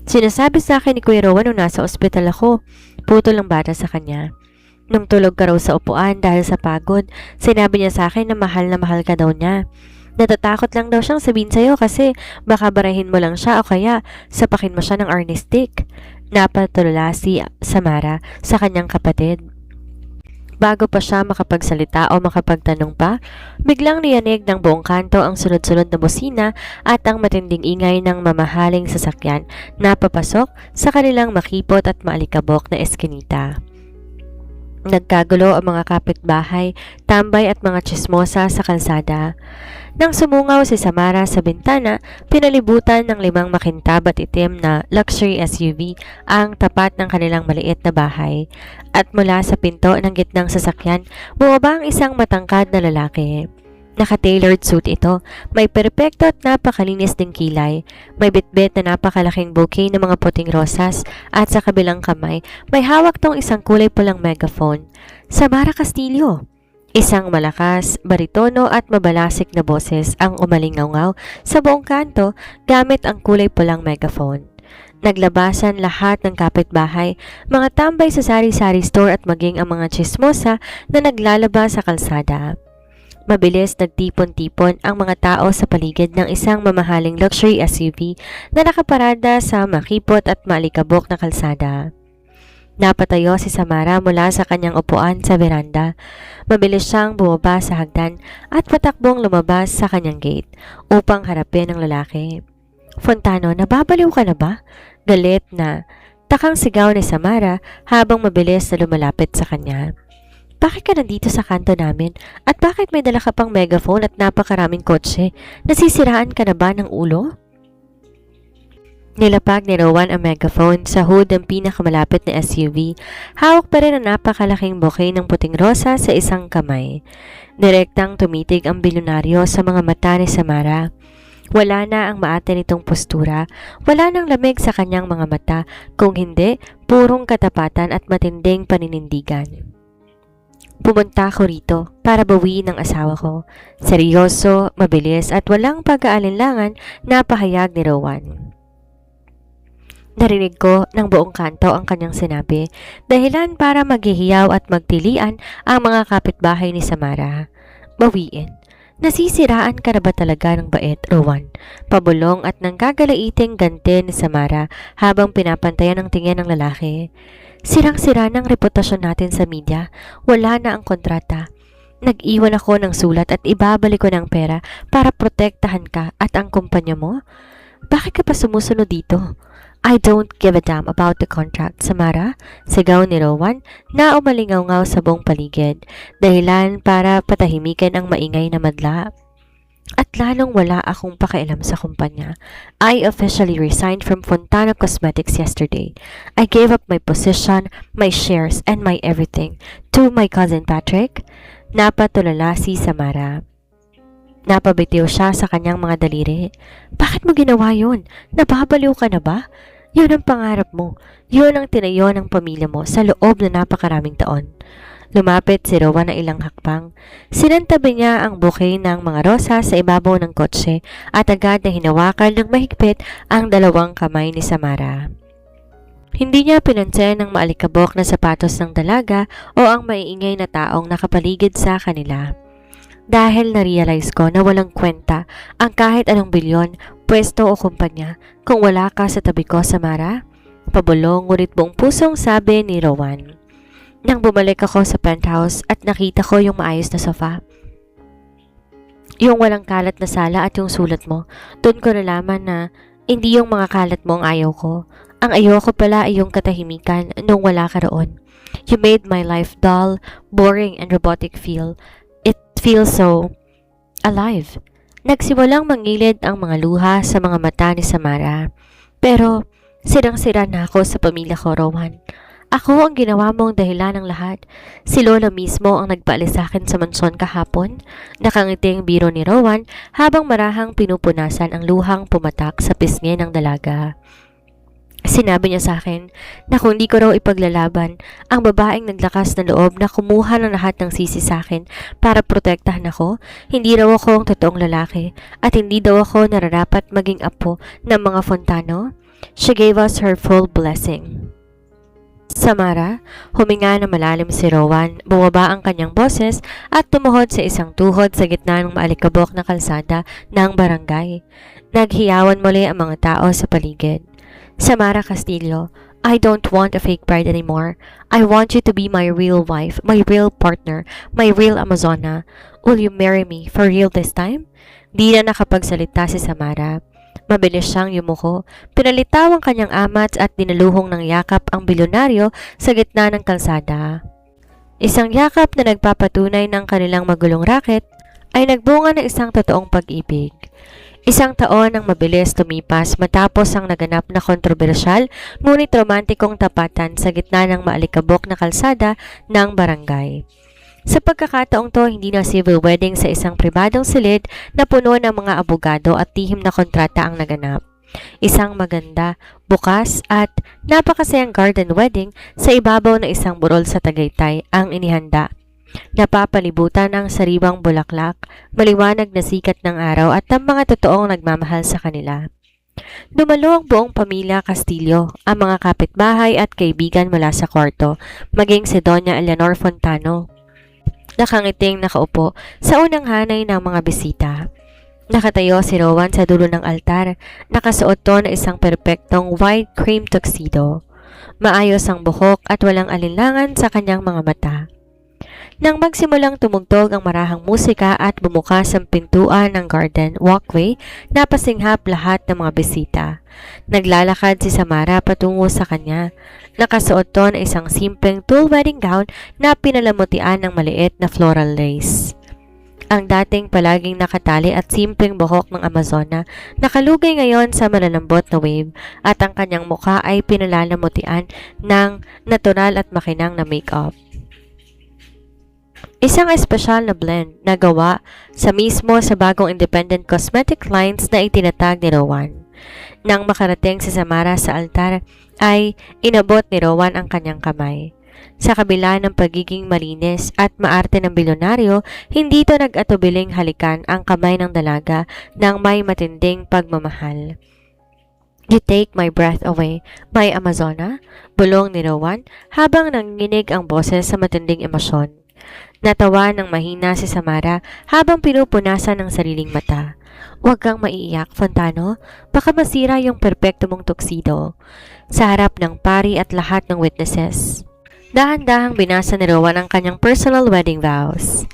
Sinasabi sa akin ni Kuya Rowan nung nasa ospital ako. Putol ang bata sa kanya. Nung tulog ka raw sa upuan dahil sa pagod, sinabi niya sa akin na mahal ka daw niya. Natatakot lang daw siyang sabihin sa'yo kasi baka barahin mo lang siya o kaya sapakin mo siya ng arnie stick. Napatulala si Samara sa kanyang kapatid. Bago pa siya makapagsalita o makapagtanong pa, biglang niyanig ng buong kanto ang sunod-sunod na bosina at ang matinding ingay ng mamahaling sasakyan na papasok sa kanilang makipot at maalikabok na eskinita. Nagkagulo ang mga kapitbahay, tambay at mga tsismosa sa kalsada. Nang sumungaw si Samara sa bintana, pinalibutan ng 5 makintab at itim na luxury SUV ang tapat ng kanilang maliit na bahay. At mula sa pinto ng gitnang sasakyan, bumaba ang isang matangkad na lalaki. Naka-tailored suit ito, may perpekto at napakalinis ding kilay. May bitbit na napakalaking bouquet ng mga puting rosas at sa kabilang kamay, may hawak tong isang kulay pulang megaphone. Samara Castillo. Isang malakas, baritono at mabalasik na boses ang umalingaw sa buong kanto gamit ang kulay pulang megaphone. Naglabasan lahat ng kapitbahay, mga tambay sa sari-sari store at maging ang mga tsismosa na naglalaba sa kalsada. Mabilis nagtipon-tipon ang mga tao sa paligid ng isang mamahaling luxury SUV na nakaparada sa makipot at maalikabok na kalsada. Napatayo si Samara mula sa kanyang upuan sa veranda. Mabilis siyang bumaba sa hagdan at patakbong lumabas sa kanyang gate upang harapin ang lalaki. Fontano, nababaliw ka na ba? Galit na takang sigaw ni Samara habang mabilis na lumalapit sa kanya. Bakit ka nandito sa kanto namin? At bakit may dala ka pang megaphone at napakaraming kotse? Nasisiraan ka na ba ng ulo? Nilapag ni Rowan ang megaphone sa hood ng pinakamalapit na SUV. Hawak pa rin ang napakalaking bouquet ng puting rosa sa isang kamay. Direktang tumitig ang bilyonaryo sa mga mata ni Samara. Wala na ang maate nitong postura, wala nang lamig sa kanyang mga mata, kung hindi, purong katapatan at matinding paninindigan. Pumunta ako rito para bawiin ang asawa ko. Seryoso, mabilis at walang pag-aalinlangan na pahayag ni Rowan. Narinig ko ng buong kanto ang kanyang sinabi, dahilan para maghihiyaw at magtilian ang mga kapitbahay ni Samara. Bawiin. Nasisiraan ka na ba talaga ng bait, Rowan? Pabulong at nanggagalaiting ganti ni Samara habang pinapantayan ang tingin ng lalaki. Sirang-sira ng reputasyon natin sa media. Wala na ang kontrata. Nag-iwan ako ng sulat at ibabalik ko ng pera para protektahan ka at ang kumpanya mo. Bakit ka pa sumusunod dito? I don't give a damn about the contract, Samara. Sigaw ni Rowan na umalingaw sa buong paligid. Dahilan para patahimikin ang maingay na madla. At lalong wala akong pakialam sa kumpanya. I officially resigned from Fontana Cosmetics yesterday. I gave up my position, my shares, and my everything to my cousin Patrick. Napatulala si Samara. Napabitiw siya sa kanyang mga daliri. Bakit mo ginawa yun? Nababaliw ka na ba? Yun ang pangarap mo. Yun ang tinayo ng pamilya mo sa loob na napakaraming taon. Lumapit si Rowan na ilang hakbang. Sinantabi niya ang bouquet ng mga rosa sa ibabaw ng kotse at agad na hinawakan ng mahigpit ang 2 kamay ni Samara. Hindi niya pinansin ang maalikabok na sapatos ng dalaga o ang maiingay na taong nakapaligid sa kanila. Dahil na-realize ko na walang kwenta ang kahit anong bilyon, pwesto o kumpanya kung wala ka sa tabi ko, Samara. Pabulong ngunit buong pusong sabi ni Rowan. Nang bumalik ako sa penthouse at nakita ko yung maayos na sofa, yung walang kalat na sala at yung sulat mo, doon ko nalaman na hindi yung mga kalat mo ang ayaw ko. Ang ayaw ko pala ay yung katahimikan nung wala ka roon. You made my life dull, boring, and robotic feel. It feels so alive. Nagsimulang mangilid ang mga luha sa mga mata ni Samara. Pero sirang-sira na ako sa pamilya ko, Rowan. Ako ang ginawa mong dahilan ng lahat. Si Lola mismo ang nagpaalis sa akin sa mansyon kahapon. Nakangiti ang biro ni Rowan habang marahang pinupunasan ang luhang pumatak sa pisngi ng dalaga. Sinabi niya sa akin na kung di ko raw ipaglalaban ang babaeng naglakas na loob na kumuha ng lahat ng sisi sa akin para protektahan ako, hindi raw ako ang totoong lalaki at hindi daw ako nararapat maging apo ng mga Fontano. She gave us her full blessing. Samara, huminga na malalim si Rowan, bumaba ang kanyang boses at tumuhod sa isang tuhod sa gitna ng maalikabok na kalsada ng barangay. Naghiyawan muli ang mga tao sa paligid. Samara Castillo, I don't want a fake bride anymore. I want you to be my real wife, my real partner, my real Amazona. Will you marry me for real this time? Di na nakapagsalita si Samara. Mabilis siyang yumuko. Pinalitaw ang kanyang amat at dinaluhong ng yakap ang bilyonaryo sa gitna ng kalsada. Isang yakap na nagpapatunay ng kanilang magulong raket ay nagbunga ng isang totoong pag-ibig. Isang taon ang mabilis tumipas matapos ang naganap na kontrobersyal ngunit romantikong tapatan sa gitna ng maalikabok na kalsada ng barangay. Sa pagkakataong to, hindi na civil wedding sa isang pribadong silid na puno ng mga abogado at tihim na kontrata ang naganap. Isang maganda, bukas at napakasayang garden wedding sa ibabaw ng isang burol sa Tagaytay ang inihanda. Napapalibutan ng sariwang bulaklak, maliwanag na sikat ng araw at ang mga totoong nagmamahal sa kanila. Dumalo ang buong pamilya Castillo, ang mga kapitbahay at kaibigan mula sa kwarto, maging si Doña Eleanor Fontano. Nakangiting nakaupo sa unang hanay ng mga bisita. Nakatayo si Rowan sa dulo ng altar, nakasuot to na isang perpektong white cream tuxedo. Maayos ang buhok at walang alinlangan sa kanyang mga mata. Nang magsimulang tumugtog ang marahang musika at bumukas ang pintuan ng garden walkway, napasinghap lahat ng mga bisita. Naglalakad si Samara patungo sa kanya. Nakasuot to na isang simpleng tulle wedding gown na pinalamutian ng maliit na floral lace. Ang dating palaging nakatali at simpleng buhok ng Amazona, nakalugay ngayon sa malalambot na wave at ang kanyang mukha ay pinalalamutian ng natural at makinang na makeup. Isang espesyal na blend na gawa mismo sa bagong independent cosmetic lines na itinatag ni Rowan. Nang makarating si Samara sa altar, ay inabot ni Rowan ang kanyang kamay. Sa kabila ng pagiging malinis at maarte ng bilyonaryo, hindi ito nag-atubiling halikan ang kamay ng dalaga ng may matinding pagmamahal. You take my breath away, my Amazona, bulong ni Rowan habang nanginginig ang boses sa matinding emosyon. Natawa ng mahina si Samara habang pinupunasan ng sariling mata. Huwag kang maiiyak, Fontano. Baka masira yung perpekto mong tuxedo. Sa harap ng pari at lahat ng witnesses. Dahan-dahang binasa ni Rowan ang kanyang personal wedding vows.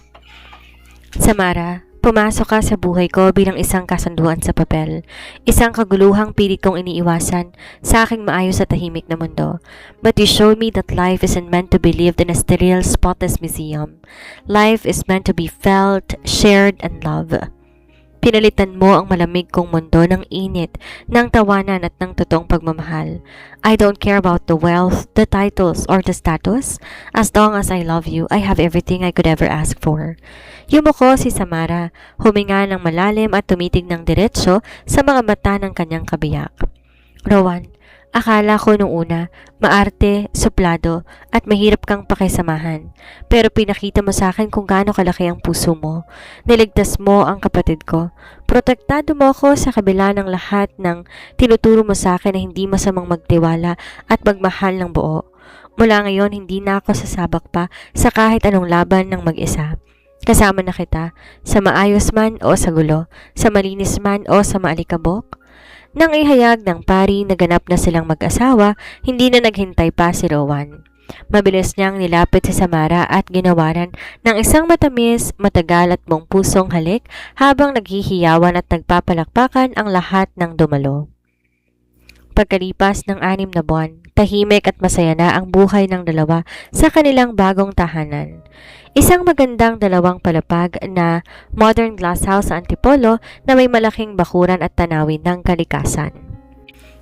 Samara, pumasok ka sa buhay ko bilang isang kasunduan sa papel. Isang kaguluhang pilit kong iniiwasan sa aking maayos at tahimik na mundo. But you showed me that life isn't meant to be lived in a sterile, spotless museum. Life is meant to be felt, shared, and loved. Pinalitan mo ang malamig kong mundo ng init, ng tawanan at ng totoong pagmamahal. I don't care about the wealth, the titles, or the status. As long as I love you, I have everything I could ever ask for. Yumuko si Samara, huminga ng malalim at tumitig ng diretsyo sa mga mata ng kanyang kabiyak. Rowan, akala ko nung una, maarte, suplado, at mahirap kang pakisamahan. Pero pinakita mo sa akin kung gaano kalaki ang puso mo. Niligtas mo ang kapatid ko. Protektado mo ako sa kabila ng lahat ng tinuturo mo sa akin na hindi masamang magtiwala at magmahal ng buo. Mula ngayon, hindi na ako sasabak pa sa kahit anong laban ng mag-isa. Kasama na kita, sa maayos man o sa gulo, sa malinis man o sa maalikabok. Nang ihayag ng pari na ganap na silang mag-asawa, hindi na naghintay pa si Rowan. Mabilis niyang nilapit si Samara at ginawaran ng isang matamis, matagal at buong pusong halik habang naghihiyawan at nagpapalakpakan ang lahat ng dumalo. Pagkalipas ng 6 na buwan, tahimik at masaya na ang buhay ng dalawa sa kanilang bagong tahanan. Isang magandang dalawang palapag na modern glasshouse sa Antipolo na may malaking bakuran at tanawin ng kalikasan.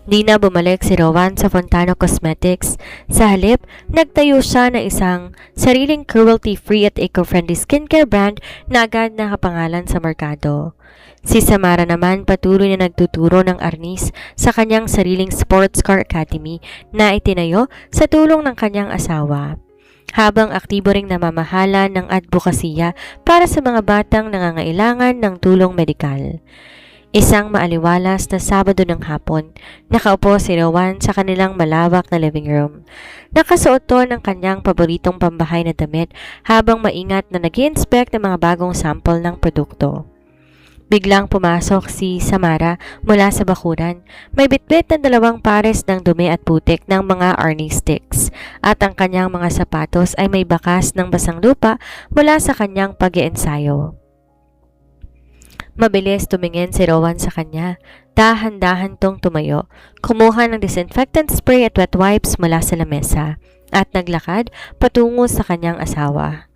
Di na bumalik si Rowan sa Fontano Cosmetics. Sa halip, nagtayo siya ng isang sariling cruelty-free at eco-friendly skincare brand na agad nakapangalan sa merkado. Si Samara naman patuloy na nagtuturo ng arnis sa kanyang sariling sports car academy na itinayo sa tulong ng kanyang asawa. Habang aktibo ring namamahala ng advokasya para sa mga batang nangangailangan ng tulong medikal. Isang maaliwalas na Sabado ng hapon, nakaupo si Rowan sa kanilang malawak na living room. Nakasuot to ng kanyang paboritong pambahay na damit habang maingat na nag-i-inspect ng mga bagong sample ng produkto. Biglang pumasok si Samara mula sa bakuran. May bitbit ng 2 pares ng dumi at putik ng mga Arnie sticks at ang kanyang mga sapatos ay may bakas ng basang lupa mula sa kanyang pag-iensayo. Mabilis tumingin si Rowan sa kanya. Dahan-dahan tong tumayo, kumuha ng disinfectant spray at wet wipes mula sa lamesa at naglakad patungo sa kanyang asawa.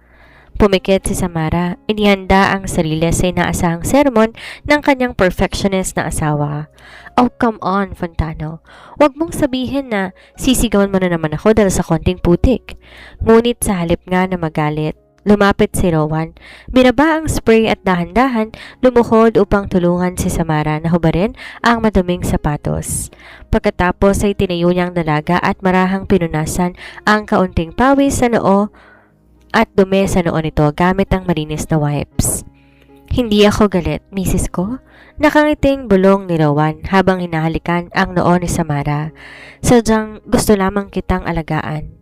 Pumikit si Samara, inihanda ang sarili sa inaasahang sermon ng kanyang perfectionist na asawa. Oh, come on, Fontano. Huwag mong sabihin na sisigawan mo na naman ako dahil sa konting putik. Ngunit sa halip nga na magalit, lumapit si Rowan, binaba ang spray at dahan-dahan lumuhod upang tulungan si Samara na hubarin ang maduming sapatos. Pagkatapos ay tinayo niyang dalaga at marahang pinunasan ang kaunting pawis sa noo at dumi sa noo nito gamit ang malinis na wipes. Hindi ako galit, misis ko. Nakangiting bulong ni Rowan habang hinahalikan ang noo ni Samara. Sadyang gusto lamang kitang alagaan.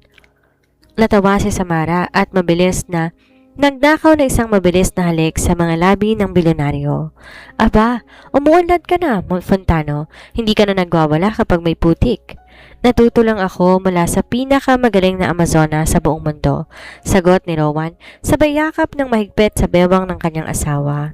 Natawa si Samara at mabilis na nagdakaw na isang mabilis na halik sa mga labi ng bilyonaryo. Aba, umuunlad ka na, Fontano. Hindi ka na nagwawala kapag may putik. Natuto lang ako mula sa pinakamagaling na Amazona sa buong mundo, sagot ni Rowan, sabay yakap ng mahigpit sa bewang ng kanyang asawa.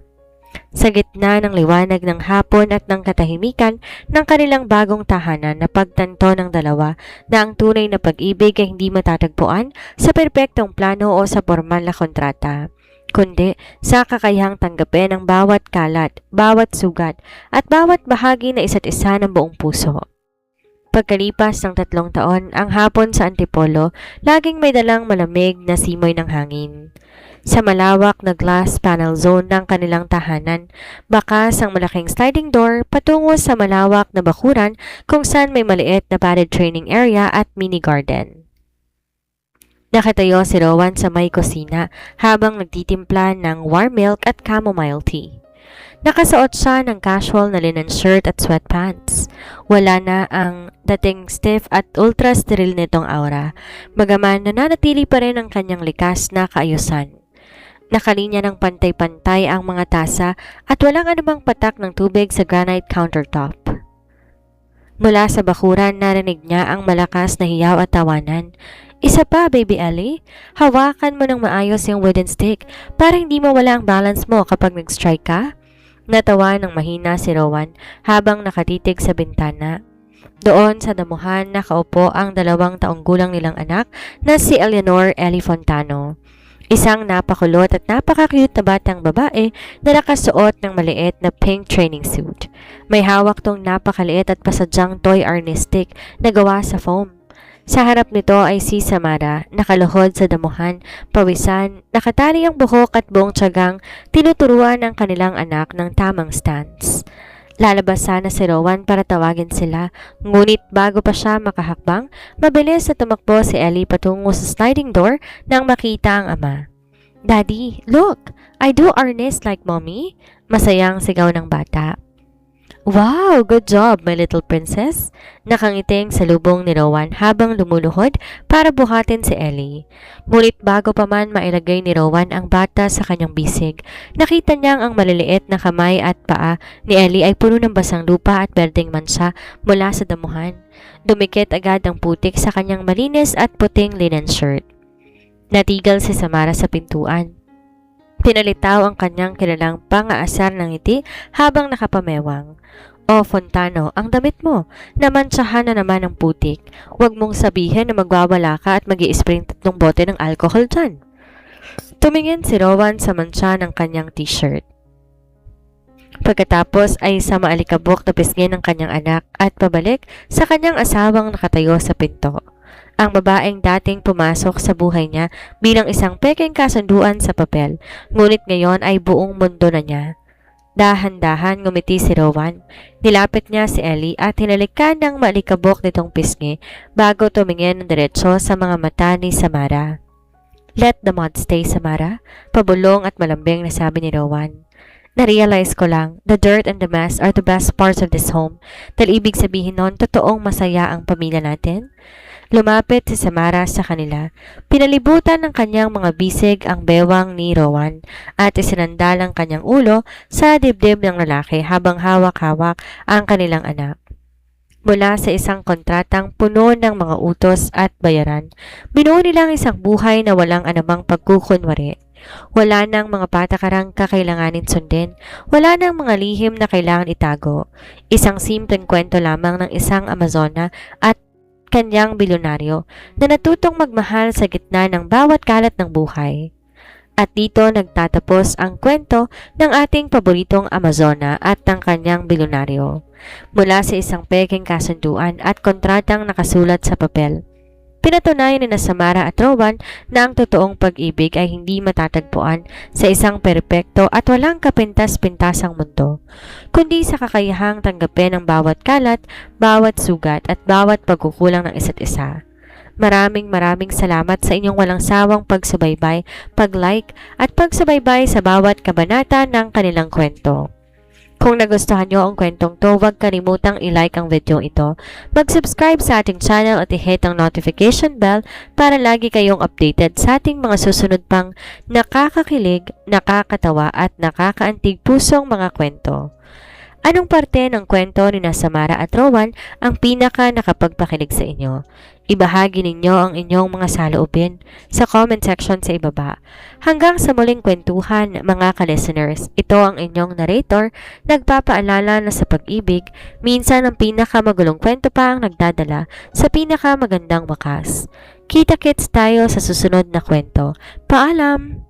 Sa gitna ng liwanag ng hapon at ng katahimikan ng kanilang bagong tahanan na pagtanto ng dalawa na ang tunay na pag-ibig ay hindi matatagpuan sa perpektong plano o sa formal na kontrata, kundi sa kakayahang tanggapin ang bawat kalat, bawat sugat at bawat bahagi na isa't isa ng buong puso. Pagkalipas ng 3 taon, ang hapon sa Antipolo, laging may dalang malamig na simoy ng hangin. Sa malawak na glass panel zone ng kanilang tahanan, bakas ang malaking sliding door patungo sa malawak na bakuran kung saan may maliit na padded training area at mini garden. Nakatayo si Rowan sa may kusina habang nagtitimpla ng warm milk at chamomile tea. Nakasuot siya ng casual na linen shirt at sweatpants. Wala na ang dating stiff at ultra-sterile nitong aura, bagaman nananatili pa rin ang kanyang likas na kaayusan. Nakalinya ng pantay-pantay ang mga tasa at walang anumang patak ng tubig sa granite countertop. Mula sa bakuran narinig niya ang malakas na hiyaw at tawanan. Isa pa, Baby Ellie. Hawakan mo ng maayos yung wooden stick para hindi mawala ang balance mo kapag nag-strike ka. Natawa ng mahina si Rowan habang nakatitig sa bintana. Doon sa damuhan nakaupo ang 2 taong gulang nilang anak na si Eleanor Ellie Fontano. Isang napakulot at napaka-cute na batang babae na nakasuot ng maliit na pink training suit. May hawak tong napakaliit at pasadyang toy arnistic na gawa sa foam. Sa harap nito ay si Samara, nakaluhod sa damuhan, pawisan, nakatali ang buhok at buong tiyagang tinuturuan ang kanilang anak ng tamang stance. Lalabas sana si Rowan para tawagin sila, ngunit bago pa siya makahakbang, mabilis na tumakbo si Ellie patungo sa sliding door nang makita ang ama. Daddy, look! I do harness like mommy! Masayang sigaw ng bata. Wow! Good job, my little princess! Nakangiting sa lubong ni Rowan habang lumuluhod para buhatin si Ellie. Ngunit bago pa man mailagay ni Rowan ang bata sa kanyang bisig, nakita niyang ang maliliit na kamay at paa ni Ellie ay puno ng basang lupa at berdeng mansa mula sa damuhan. Dumikit agad ang putik sa kanyang malinis at puting linen shirt. Natigil si Samara sa pintuan. Pinalitaw ang kanyang kilalang pang-aasar ng ngiti habang nakapamewang. O Fontano, ang damit mo. Namantsahan na naman ng putik. Huwag mong sabihin na magwawala ka at mag-i-spray 3 bote ng alcohol dyan. Tumingin si Rowan sa mantsa ng kanyang t-shirt. Pagkatapos ay sa maalikabok na pisngin ng kanyang anak at pabalik sa kanyang asawang nakatayo sa pinto. Ang babaeng dating pumasok sa buhay niya bilang isang pekeng kasunduan sa papel, ngunit ngayon ay buong mundo na niya. Dahan-dahan ngumiti si Rowan. Nilapit niya si Ellie at hinalikan ng maalikabok nitong pisngi bago tumingin ng diretsyo sa mga mata ni Samara. Let the mud stay, Samara. Pabulong at malambing na sabi ni Rowan. Na-realize ko lang, the dirt and the mess are the best parts of this home. Dahil ibig sabihin nun, totoong masaya ang pamilya natin. Lumapit si Samara sa kanila. Pinalibutan ng kanyang mga bisig ang bewang ni Rowan at isinandal ang kanyang ulo sa dibdib ng lalaki habang hawak-hawak ang kanilang anak. Mula sa isang kontratang puno ng mga utos at bayaran, binuo nilang isang buhay na walang anumang pagkukunwari. Wala nang mga patakarang kakailanganin sundin, wala nang mga lihim na kailangan itago. Isang simpleng kwento lamang ng isang Amazona at kanyang bilyonaryo na natutong magmahal sa gitna ng bawat kalat ng buhay. At dito nagtatapos ang kwento ng ating paboritong Amazona at ng kanyang bilyonaryo. Mula sa isang peking kasunduan at kontratang nakasulat sa papel. Pinatunayan ni Samara at Rowan na ang totoong pag-ibig ay hindi matatagpuan sa isang perpekto at walang kapintas-pintasang mundo, kundi sa kakayahang tanggapin ang bawat kalat, bawat sugat at bawat pagkukulang ng isa't isa. Maraming salamat sa inyong walang sawang pagsubaybay, pag-like at pagsubaybay sa bawat kabanata ng kanilang kwento. Kung nagustuhan nyo ang kwentong to, huwag kalimutang i-like ang video ito, mag-subscribe sa ating channel at i-hit ang notification bell para lagi kayong updated sa ating mga susunod pang nakakakilig, nakakatawa at nakakaantig pusong mga kwento. Anong parte ng kwento ni Samara at Rowan ang pinaka nakapagpakilig sa inyo? Ibahagi ninyo ang inyong mga saloobin sa comment section sa ibaba. Hanggang sa muling kwentuhan, mga ka-listeners, ito ang inyong narrator, nagpapaalala na sa pag-ibig, minsan ang pinakamagulong kwento pa ang nagdadala sa pinakamagandang wakas. Kita-kits tayo sa susunod na kwento. Paalam!